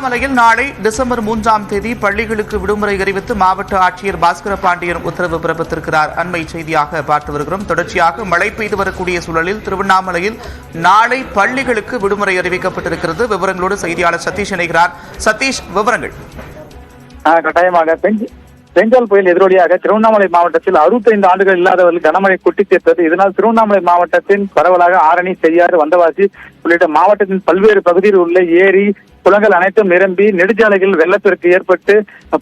திருவண்ணாமலையில் நாளை டிசம்பர் 3ஆம் தேதி பள்ளிகளுக்கு விடுமுறை அறிவித்து மாவட்ட ஆட்சியர் பாஸ்கர பாண்டியன் உத்தரவு பிறப்பித்திருக்கிறார். அண்மை செய்தியாக பார்த்து வருகிறோம். தொடர்ச்சியாக மழை பெய்து வரக்கூடிய சூழலில் திருவண்ணாமலையில் நாளை பள்ளிகளுக்கு விடுமுறை அறிவிக்கப்பட்டிருக்கிறது. விவரங்களோடு செய்தியாளர் சதீஷ் இணைகிறார். சதீஷ், விவரங்கள். கட்டாயமாக பெஞ்சால் புயல் எதிரொலியாக திருவண்ணாமலை மாவட்டத்தில் 65 ஆண்டுகள் இல்லாதவர்கள் கனமழை கொட்டி தீர்த்தது. இதனால் திருவண்ணாமலை மாவட்டத்தின் பரவலாக ஆரணி, செய்யாறு, வந்தவாசி உள்ளிட்ட மாவட்டத்தின் பல்வேறு பகுதியில் உள்ள ஏரி, குளங்கள் அனைத்தும் நிரம்பி நெடுஞ்சாலைகளில் வெள்ளப்பெருக்கு ஏற்பட்டு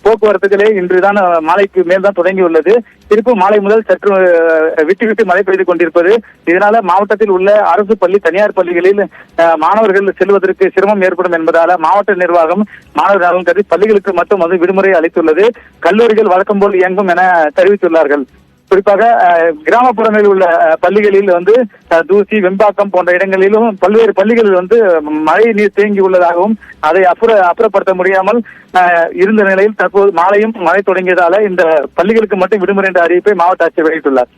போக்குவரத்துகளே இன்றுதான் மாலைக்கு மேல்தான் தொடங்கியுள்ளது. திருப்பு மாலை முதல் சற்று விட்டு மழை பெய்து கொண்டிருப்பது. இதனால மாவட்டத்தில் உள்ள அரசு பள்ளி, தனியார் பள்ளிகளில் மாணவர்கள் செல்வதற்கு சிரமம் ஏற்படும் என்பதால மாவட்ட நிர்வாகம் மாணவர் நலன் கருதி பள்ளிகளுக்கு மட்டும் விடுமுறை அளித்துள்ளது. கல்லூரிகள் வழக்கம் போல் இயங்கும் என தெரிவித்துள்ளார்கள். குறிப்பாக கிராமப்புறங்களில் உள்ள பள்ளிகளில் தூசி, வெம்பாக்கம் போன்ற இடங்களிலும் பல்வேறு பள்ளிகளில் மழை நீர் தேங்கி உள்ளதாகவும் அதை அப்புறப்படுத்த முடியாமல் இருந்த நிலையில் தற்போது மாலையும் மழை தொடங்கியதால இந்த பள்ளிகளுக்கு மட்டும் விடுமுறை என்ற அறிவிப்பை மாவட்ட ஆட்சியர் வெளியிட்டுள்ளார்.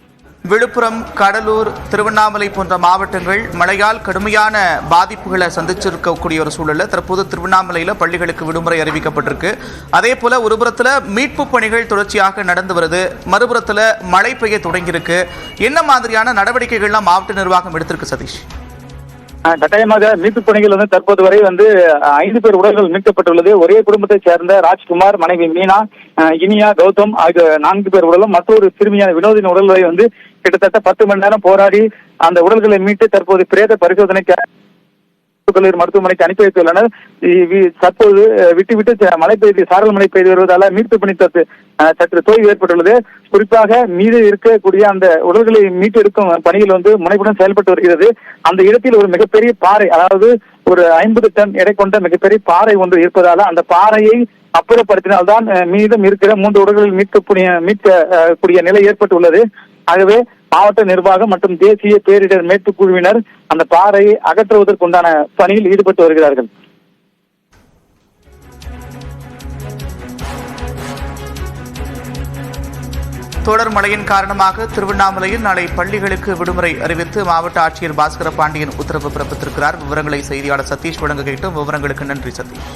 விழுப்புரம், கடலூர், திருவண்ணாமலை போன்ற மாவட்டங்கள் மழையால் கடுமையான பாதிப்புகளை சந்திச்சிருக்கக்கூடிய ஒரு சூழல்ல தற்போது திருவண்ணாமலையில பள்ளிகளுக்கு விடுமுறை அறிவிக்கப்பட்டிருக்கு. அதே போல ஒரு புறத்துல மீட்பு பணிகள் தொடர்ச்சியாக நடந்து வருது, மறுபுறத்துல மழை பெய்ய தொடங்கியிருக்கு. என்ன மாதிரியான நடவடிக்கைகள்லாம் மாவட்ட நிர்வாகம் எடுத்திருக்கு சதீஷ்? கட்டாயமாக மீட்பு பணிகள் தற்போது வரை 5 பேர் உடல்கள் மீட்கப்பட்டுள்ளது. ஒரே குடும்பத்தை சேர்ந்த ராஜ்குமார், மனைவி மீனா, இனியா, கௌதம் ஆகிய 4 பேர் உடலும் மற்றொரு சிறுமியான வினோதின் உடல் வரை கிட்டத்தட்ட 10 மணி நேரம் போராடி அந்த உடல்களை மீட்டு தற்போது பிரேத பரிசோதனைக்கு மருத்துவமனைக்கு அனுப்பி வைத்துள்ளனர். தற்போது விட்டு மழை பெய்து சாரல் மழை பெய்து வருவதால மீட்பு பணி சற்று தொய்வு ஏற்பட்டுள்ளது. குறிப்பாக மீது இருக்கக்கூடிய அந்த உடல்களை மீட்டு எடுக்கும் பணிகள் முனைப்புடன் செயல்பட்டு வருகிறது. அந்த இடத்தில் ஒரு மிகப்பெரிய பாறை, அதாவது ஒரு 50 டன் எடை கொண்ட மிகப்பெரிய பாறை ஒன்று இருப்பதால அந்த பாறையை அப்புறப்படுத்தினால்தான் மீதம் இருக்கிற 3 உடல்களில் மீட்கக்கூடிய நிலை ஏற்பட்டுள்ளது. ஆகவே மாவட்ட நிர்வாகம் மற்றும் தேசிய பேரிடர் மீட்பு குழுவினர் அந்த பாறையை அகற்றுவதற்குண்டான பணியில் ஈடுபட்டு வருகிறார்கள். தொடர் மழையின் காரணமாக திருவண்ணாமலையில் நாளை பள்ளிகளுக்கு விடுமுறை அறிவித்து மாவட்ட ஆட்சியர் பாஸ்கர பாண்டியன் உத்தரவு பிறப்பித்திருக்கிறார். விவரங்களை செய்தியாளர் சதீஷ் வழங்க கேட்டும். விவரங்களுக்கு நன்றி சதீஷ்.